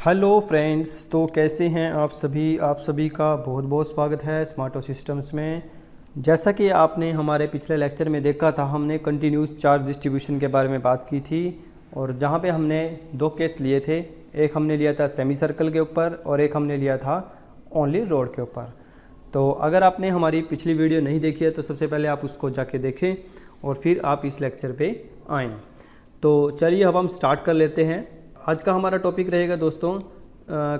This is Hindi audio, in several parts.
हेलो फ्रेंड्स, तो कैसे हैं आप सभी का बहुत बहुत स्वागत है स्मार्टो सिस्टम्स में। जैसा कि आपने हमारे पिछले लेक्चर में देखा था, हमने कंटिन्यूस चार्ज डिस्ट्रीब्यूशन के बारे में बात की थी और जहां पे हमने दो केस लिए थे। एक हमने लिया था सेमी सर्कल के ऊपर और एक हमने लिया था ओनली रोड के ऊपर। तो अगर आपने हमारी पिछली वीडियो नहीं देखी है तो सबसे पहले आप उसको जाके देखें और फिर आप इस लेक्चर पे आएँ। तो चलिए अब हम स्टार्ट कर लेते हैं। आज का हमारा टॉपिक रहेगा दोस्तों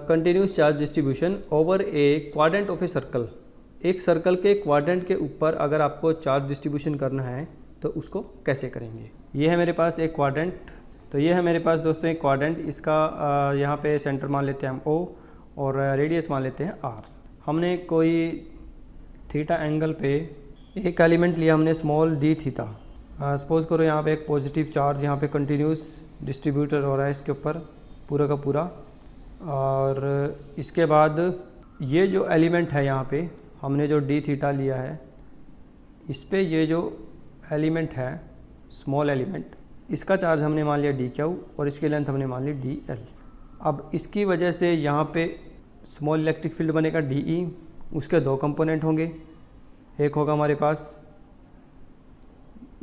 continuous charge distribution over A quadrant of a circle. एक सर्कल के क्वाड्रेंट के ऊपर अगर आपको चार्ज डिस्ट्रीब्यूशन करना है तो उसको कैसे करेंगे। ये है मेरे पास एक क्वाड्रेंट, तो ये है मेरे पास दोस्तों एक क्वाड्रेंट। इसका यहाँ पे सेंटर मान लेते हैं हम O और रेडियस मान लेते हैं R। हमने कोई थीटा एंगल पे एक एलिमेंट लिया हमने स्मॉल d थीटा। सपोज करो यहाँ पे एक पॉजिटिव चार्ज यहाँ पे कंटिन्यूस डिस्ट्रीब्यूटर हो रहा है इसके ऊपर पूरा का पूरा। और इसके बाद ये जो एलिमेंट है यहाँ पे हमने जो d थीटा लिया है, इस पे ये जो एलिमेंट है स्मॉल एलिमेंट, इसका चार्ज हमने मान लिया dq और इसकी लेंथ हमने मान ली dl। अब इसकी वजह से यहाँ पे स्मॉल इलेक्ट्रिक फील्ड बनेगा dE। उसके दो कंपोनेंट होंगे, एक होगा हमारे पास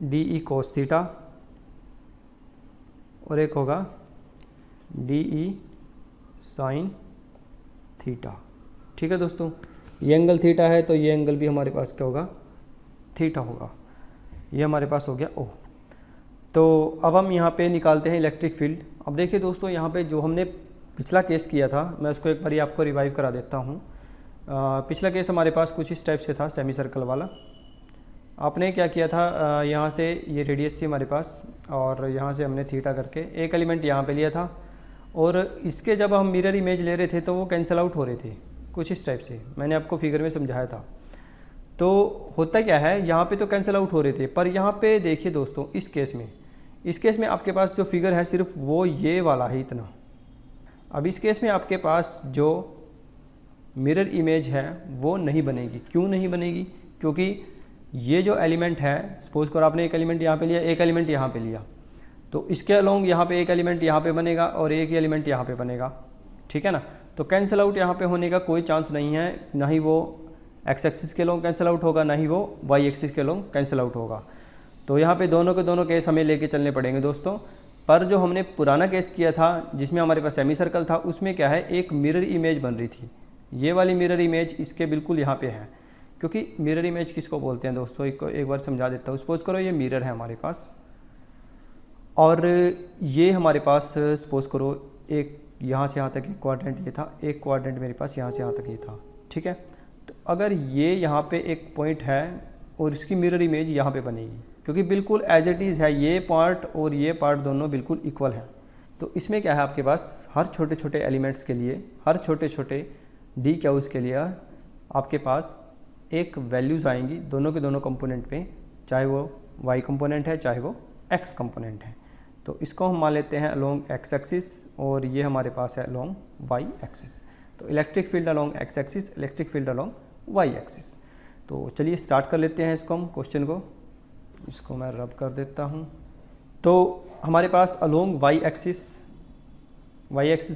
dE cos थीटा और एक होगा dE साइन थीटा। ठीक है दोस्तों, ये एंगल थीटा है तो ये एंगल भी हमारे पास क्या होगा, थीटा होगा। ये हमारे पास हो गया O। तो अब हम यहाँ पे निकालते हैं इलेक्ट्रिक फील्ड। अब देखिए दोस्तों, यहाँ पे जो हमने पिछला केस किया था, मैं उसको एक बारी आपको रिवाइव करा देता हूँ। पिछला केस हमारे पास कुछ इस टाइप से था, सेमी सर्कल वाला। आपने क्या किया था, यहाँ से ये रेडियस थी हमारे पास और यहाँ से हमने थीटा करके एक एलिमेंट यहाँ पे लिया था और इसके जब हम मिरर इमेज ले रहे थे तो वो कैंसिल आउट हो रहे थे कुछ इस टाइप से। मैंने आपको फिगर में समझाया था। तो होता क्या है, यहाँ पे तो कैंसिल आउट हो रहे थे, पर यहाँ पे देखिए दोस्तों, इस केस में आपके पास जो फिगर है सिर्फ वो ये वाला है, इतना। अब इस केस में आपके पास जो मिरर इमेज है वो नहीं बनेगी। क्यों नहीं बनेगी? क्योंकि ये जो एलिमेंट है, सपोज करो आपने एक एलिमेंट यहाँ पे लिया, एक एलिमेंट यहाँ पे लिया, तो इसके अलोंग यहाँ पे एक एलिमेंट यहाँ पे बनेगा और एक ही एलिमेंट यहाँ पे बनेगा। ठीक है ना। तो कैंसिल आउट यहाँ पे होने का कोई चांस नहीं है। ना ही वो एक्स एक्सिस के लोंग कैंसिल आउट होगा, ना ही वो वाई एक्सिस के लोंग कैंसिल आउट होगा। तो यहाँ पे दोनों के दोनों केस हमें लेके चलने पड़ेंगे दोस्तों। पर जो हमने पुराना केस किया था जिसमें हमारे पास सेमी सर्कल था, उसमें क्या है, एक मिरर इमेज बन रही थी। ये वाली मिरर इमेज इसके बिल्कुल यहाँ पे है। क्योंकि मिरर इमेज किसको बोलते हैं दोस्तों, एक बार समझा देता हूँ। सपोज करो ये मिरर है हमारे पास और ये हमारे पास सपोज करो एक यहाँ से यहाँ तक एक क्वाड्रेंट ये था, एक क्वाड्रेंट मेरे पास यहाँ से यहाँ तक ये था। ठीक है। तो अगर ये यहाँ पे एक पॉइंट है और इसकी मिरर इमेज यहाँ पे बनेगी, क्योंकि बिल्कुल एज इट इज़ है, ये पार्ट और ये पार्ट दोनों बिल्कुल इक्वल हैं। तो इसमें क्या है, आपके पास हर छोटे छोटे एलिमेंट्स के लिए, हर छोटे छोटे डी क्यूज के लिए आपके पास एक वैल्यूज़ आएंगी दोनों के दोनों कंपोनेंट पे, चाहे वो y कंपोनेंट है चाहे वो x कंपोनेंट है। तो इसको हम मान लेते हैं अलोंग x एक्सिस और ये हमारे पास है अलोंग y एक्सिस। तो electric field along x axis, electric field along y axis. तो चलिए स्टार्ट कर लेते हैं इसको, हम क्वेश्चन को, इसको मैं रब कर देता हूँ। तो हमारे पास अलोंग y एक्सिस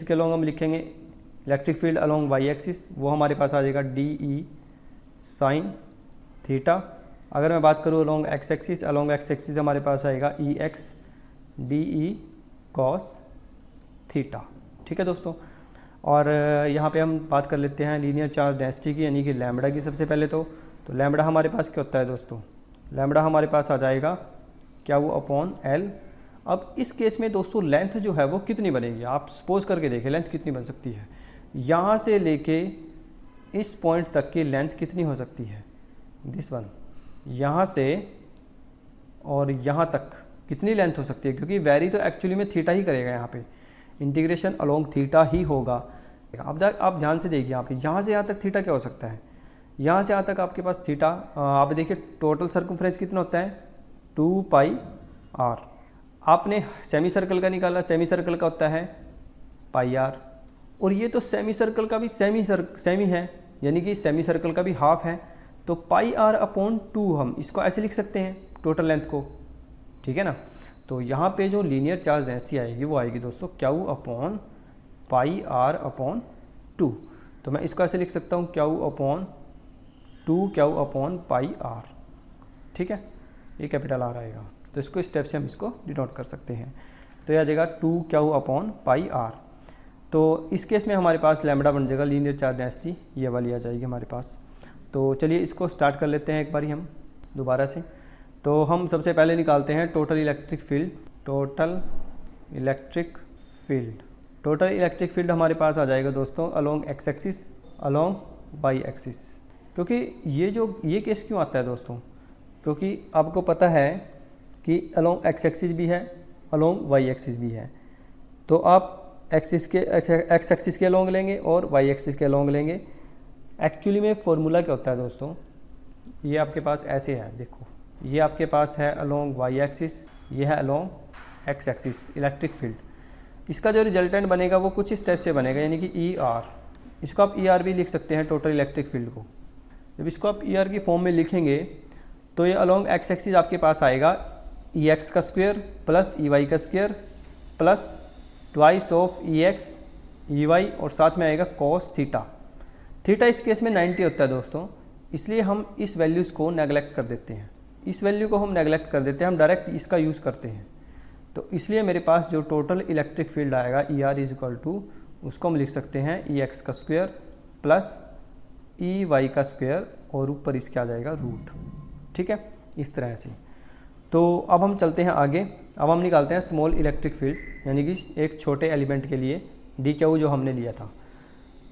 के अलोंग हम लिखेंगे electric field along y axis, वो हमारे पास आ जाएगा dE साइन थीटा। अगर मैं बात करूँ अलोंग x एक्सिस हमारे पास आएगा EX dE cos थीटा। ठीक है दोस्तों। और यहाँ पे हम बात कर लेते हैं लीनियर चार्ज डेंसिटी की, यानी कि लैम्बडा की। सबसे पहले तो लैम्बडा हमारे पास क्या होता है दोस्तों, लैम्बडा हमारे पास आ जाएगा क्या, वो अपॉन L। अब इस केस में दोस्तों लेंथ जो है वो कितनी बनेगी, आप सपोज करके देखें लेंथ कितनी बन सकती है। यहाँ से लेके इस पॉइंट तक की लेंथ कितनी हो सकती है, दिस वन, यहाँ से और यहाँ तक कितनी लेंथ हो सकती है, क्योंकि वेरी तो एक्चुअली में थीटा ही करेगा, यहाँ पे इंटीग्रेशन अलोंग थीटा ही होगा। अब आप ध्यान से देखिए, यहाँ से यहाँ तक थीटा क्या हो सकता है, यहाँ से यहाँ तक आपके पास थीटा, आप देखिए टोटल सर्कमफ्रेंस कितना होता है, 2 पाई r। आपने सेमी सर्कल का निकाला, सेमी सर्कल का होता है पाई r, और ये तो सेमी सर्कल का भी सेमी है, यानी कि सेमी सर्कल का भी हाफ है। तो पाई r अपॉन 2 हम इसको ऐसे लिख सकते हैं टोटल लेंथ को। ठीक है ना। तो यहाँ पे जो लीनियर चार्ज डेंसिटी आएगी वो आएगी दोस्तों Q upon pi R upon 2। तो मैं इसको ऐसे लिख सकता हूँ Q upon 2 Q upon pi R. ठीक है, ये कैपिटल आर आएगा, तो इसको स्टेप से हम इसको डिनोट कर सकते हैं। तो यह आ जाएगा 2 क्यू अपॉन पाई आर। तो इस केस में हमारे पास लैम्बडा बन जाएगा लीनियर चार्ज डेंसिटी, ये वाली आ जाएगी हमारे पास। तो चलिए इसको स्टार्ट कर लेते हैं एक बार हम दोबारा से। तो हम सबसे पहले निकालते हैं total electric field. Total electric field हमारे पास आ जाएगा दोस्तों along X axis, along Y axis. क्योंकि ये केस क्यों आता है दोस्तों, क्योंकि आपको पता है कि अलोंग एक्स एक्सिस भी है, अलोंग वाई एक्सिस भी है। तो आप एक्स एक्सिस के अलोंग लेंगे और वाई एक्सिस के अलोंग लेंगे। एक्चुअली में फॉर्मूला क्या होता है दोस्तों, ये आपके पास ऐसे है, देखो ये आपके पास है अलोंग वाई एक्सिस, ये है along X axis electric field. इसका जो रिजल्टेंट बनेगा वो कुछ स्टेप से बनेगा, यानी कि ई आर। इसको आप ई आर भी लिख सकते हैं टोटल इलेक्ट्रिक फील्ड को। जब इसको आप ई आर की फॉर्म में लिखेंगे तो ये अलोंग एक्स एक्सिस आपके पास आएगा ई एक्स का स्क्वायर प्लस ई वाई का square plus twice of E X E Y, और साथ में आएगा कॉस थीटा। थीटा इस केस में 90 होता है दोस्तों, इसलिए हम इस वैल्यूज़ को नेगलेक्ट कर देते हैं। इस वैल्यू को हम नेगलेक्ट कर देते हैं, हम डायरेक्ट इसका यूज़ करते हैं। तो इसलिए मेरे पास जो टोटल इलेक्ट्रिक फील्ड आएगा E R is equal to, उसको हम लिख सकते हैं ई एक्स का स्क्वायर प्लस ई वाई का स्क्वायर और ऊपर इसके आ जाएगा रूट। ठीक है, इस तरह से। तो अब हम चलते हैं आगे। अब हम निकालते हैं स्मॉल इलेक्ट्रिक फील्ड, यानी कि एक छोटे एलिमेंट के लिए डी क्यू जो हमने लिया था।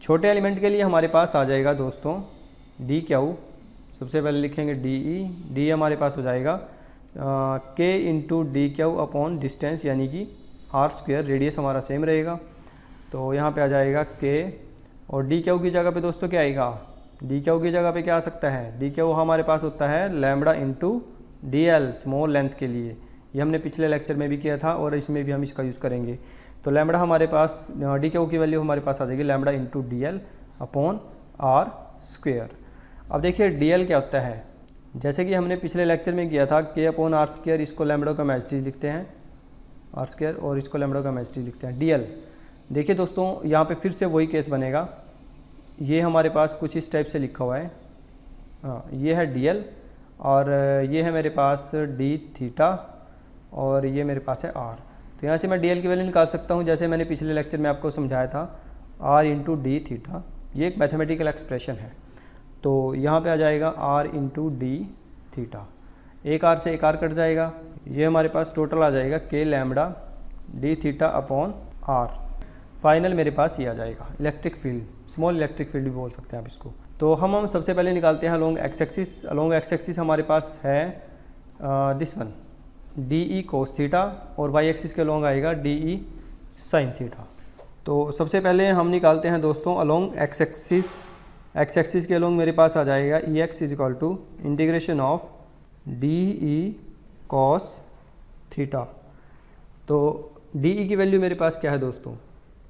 छोटे एलिमेंट के लिए हमारे पास आ जाएगा दोस्तों डी क्यू। सबसे पहले लिखेंगे डी ई, डी हमारे पास हो जाएगा के into D Q upon distance, यानी कि आर स्क्वायर, रेडियस हमारा सेम रहेगा। तो यहाँ पे आ जाएगा के, और डी क्यू की जगह पे दोस्तों क्या आएगा, डी क्यू की जगह पे क्या आ सकता है, डी क्यू हमारे पास होता है lambda into D L small length के लिए। ये हमने पिछले लेक्चर में भी किया था और इसमें भी हम इसका यूज़ करेंगे। तो लैम्बडा हमारे पास, डी क्यू की वैल्यू हमारे पास आ जाएगी lambda into D L upon R square. अब देखिए डी एल क्या होता है, जैसे कि हमने पिछले लेक्चर में किया था के अपॉन आर स्क्वायर, इसको लैम्बडा का मैजिस्ट्री लिखते हैं आर स्क्वायर, और इसको लैम्बडा का मैजिस्ट्री लिखते हैं डी एल। देखिए दोस्तों यहाँ पे फिर से वही केस बनेगा, ये हमारे पास कुछ इस टाइप से लिखा हुआ है। हाँ, ये है डी एल और ये है मेरे पास डी थीटा और ये मेरे पास है आर। तो यहाँ से मैं डी एल की वैल्यू निकाल सकता हूँ, जैसे मैंने पिछले लेक्चर में आपको समझाया था, आर इंटू डी थीटा। ये एक मैथमेटिकल एक्सप्रेशन है। तो यहाँ पे आ जाएगा आर इंटू डी थीटा, एक आर से एक आर कट जाएगा, ये हमारे पास टोटल आ जाएगा K lambda D theta upon R. Final मेरे पास ये आ जाएगा electric field, small electric field भी बोल सकते हैं आप इसको। तो हम सबसे पहले निकालते हैं along X axis. Along X axis हमारे पास है this one D E cos theta, और वाई एक्सिस के अलोंग आएगा डी ई साइन थीटा। तो सबसे पहले हम निकालते हैं दोस्तों along X axis. X axis के अलोंग मेरे पास आ जाएगा E X is equal to integration of D E cos theta. तो डी ई की वैल्यू मेरे पास क्या है दोस्तों,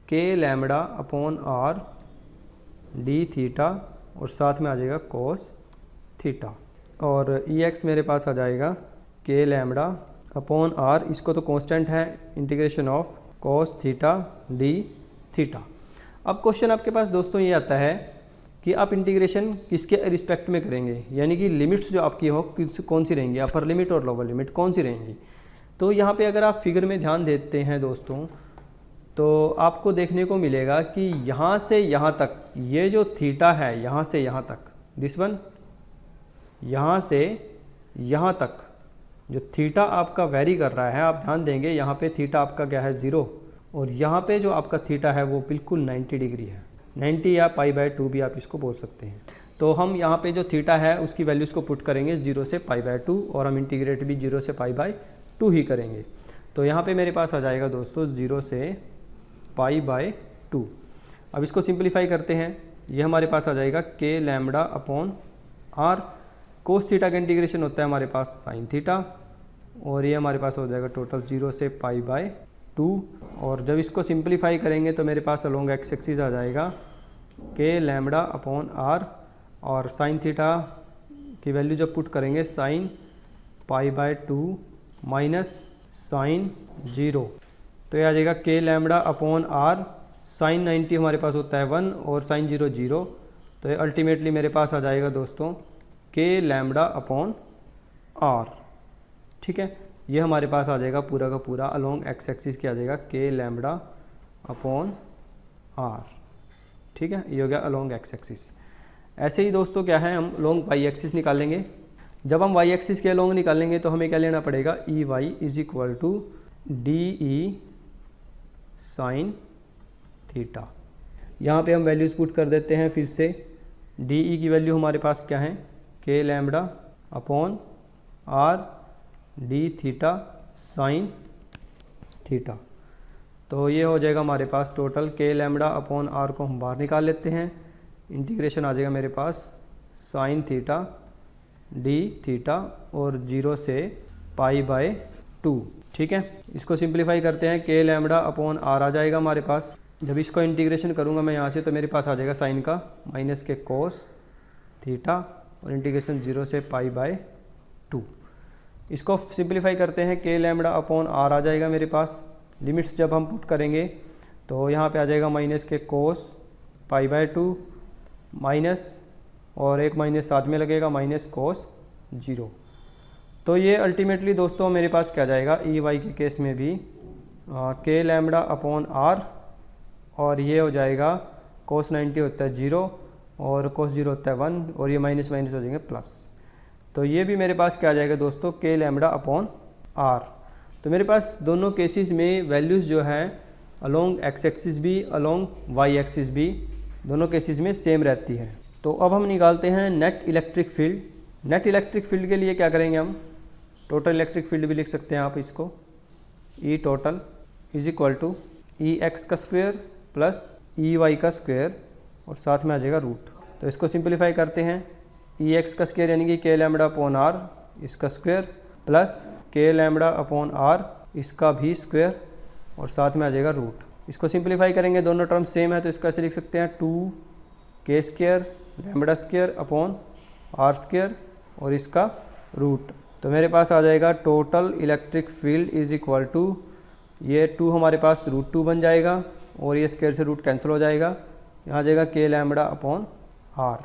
K lambda upon R D theta, और साथ में आ जाएगा कॉस थीटा। और ई एक्स मेरे पास आ जाएगा के लैम्बडा अपॉन आर, इसको तो कांस्टेंट है, integration of cos theta D theta. अब क्वेश्चन आपके पास दोस्तों ये आता है कि आप इंटीग्रेशन किसके रिस्पेक्ट में करेंगे, यानी कि लिमिट्स जो आपकी हो कौन सी रहेंगी, अपर लिमिट और लोअर लिमिट कौन सी रहेंगी। तो यहाँ पे अगर आप फिगर में ध्यान देते हैं दोस्तों, तो आपको देखने को मिलेगा कि यहाँ से यहाँ तक, ये जो थीटा है यहाँ से यहाँ तक, दिस वन, यहाँ से यहाँ तक जो थीटा आपका वेरी कर रहा है, आप ध्यान देंगे यहाँ पे थीटा आपका क्या है 0, और यहाँ पे जो आपका थीटा है वो बिल्कुल 90 डिग्री है, 90 या π/2 भी आप इसको बोल सकते हैं। तो हम यहाँ पे जो थीटा है उसकी वैल्यूज़ को पुट करेंगे 0 से π/2, और हम इंटीग्रेट भी 0 से π/2 ही करेंगे। तो यहाँ पे मेरे पास आ जाएगा दोस्तों 0 से π/2। अब इसको सिंप्लीफाई करते हैं, ये हमारे पास आ जाएगा K lambda upon R. Cos theta का इंटीग्रेशन होता है हमारे पास साइन थीटा, और ये हमारे पास हो जाएगा टोटल 0 से π/2। और जब इसको सिंप्लीफाई करेंगे तो मेरे पास अलोंग एक्स एक्सिस आ जाएगा के लैम्बडा अपॉन आर, और साइन थीटा की वैल्यू जब पुट करेंगे साइन π/2 माइनस साइन 0, तो ये आ जाएगा K lambda upon are sign 90 हमारे पास होता है 1 और साइन 0 0। तो ये अल्टीमेटली मेरे पास आ जाएगा दोस्तों के लैम्बडा अपॉन आर। ठीक है, ये हमारे पास आ जाएगा पूरा का पूरा अलोंग एक्स एक्सिस क्या आ जाएगा के लैम्बडा अपॉन आर। ठीक है, ये हो गया अलोंग एक्स एक्सिस। ऐसे ही दोस्तों क्या है, हम अलोंग वाई एक्सिस निकालेंगे। जब हम वाई एक्सिस के अलोंग निकालेंगे तो हमें क्या लेना पड़ेगा, E Y is equal to D E sine theta. यहाँ पे हम वैल्यूज़ पुट कर देते हैं फिर से। डी ई की वैल्यू हमारे पास क्या है, के lambda upon R D theta sine theta. तो ये हो जाएगा हमारे पास टोटल के लैम्बडा अपॉन आर को हम बाहर निकाल लेते हैं। इंटीग्रेशन आ जाएगा मेरे पास साइन थीटा डी थीटा और 0 से पाई बाय 2। ठीक है, इसको सिंप्लीफाई करते हैं, के लैम्बडा अपॉन आर आ जाएगा हमारे पास। जब इसको इंटीग्रेशन करूँगा मैं यहाँ से तो मेरे पास आ जाएगा साइन का माइनस के कोस थीटा और इंटीग्रेशन 0 से पाई बाय 2। इसको सिंप्लीफाई करते हैं, के लैम्बडा अपॉन आर आ जाएगा मेरे पास। लिमिट्स जब हम पुट करेंगे तो यहाँ पे आ जाएगा माइनस के कोस पाई बाय 2 माइनस और एक माइनस साथ में लगेगा माइनस कोस 0। तो ये अल्टीमेटली दोस्तों मेरे पास क्या जाएगा, ई वाई के केस में भी के लैम्बडा अपॉन आर और ये हो जाएगा कोस 90 होता है 0 और कोस 0 होता है 1 और ये माइनस माइनस हो जाएंगे प्लस। तो ये भी मेरे पास क्या आ जाएगा दोस्तों, के लैम्बडा अपॉन आर। तो मेरे पास दोनों केसेस में वैल्यूज़ जो हैं अलोंग एक्स एक्सिस भी अलोंग वाई एक्सिस भी दोनों केसेस में सेम रहती है। तो अब हम निकालते हैं net electric field. Net electric field के लिए क्या करेंगे, हम टोटल इलेक्ट्रिक फील्ड भी लिख सकते हैं आप इसको, E total is equal to E X का स्क्वायर प्लस ई वाई का स्क्वायर और साथ में आ जाएगा रूट। तो इसको सिंप्लीफाई करते हैं, ई एक्स का स्क्वायर यानी कि के लैम्बडा अपॉन आर इसका स्क्वायर प्लस के लैम्बडा अपॉन आर इसका भी स्क्वायर और साथ में आ जाएगा रूट। इसको सिंप्लीफाई करेंगे, दोनों टर्म सेम है तो इसको ऐसे लिख सकते हैं 2 K square lambda square upon R square और इसका रूट। तो मेरे पास आ जाएगा total electric field is equal to, ये 2 हमारे पास √2 बन जाएगा और ये स्क्वायर से रूट कैंसिल हो जाएगा, यहाँ आ जाएगा के लैम्बडा अपॉन आर।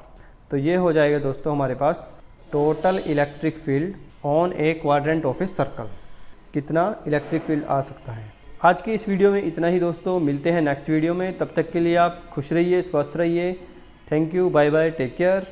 तो ये हो जाएगा दोस्तों हमारे पास total electric field on a quadrant of a circle, कितना इलेक्ट्रिक फील्ड आ सकता है। आज की इस वीडियो में इतना ही दोस्तों, मिलते हैं नेक्स्ट वीडियो में। तब तक के लिए आप खुश रहिए, स्वस्थ रहिए। Thank you, bye bye, take care.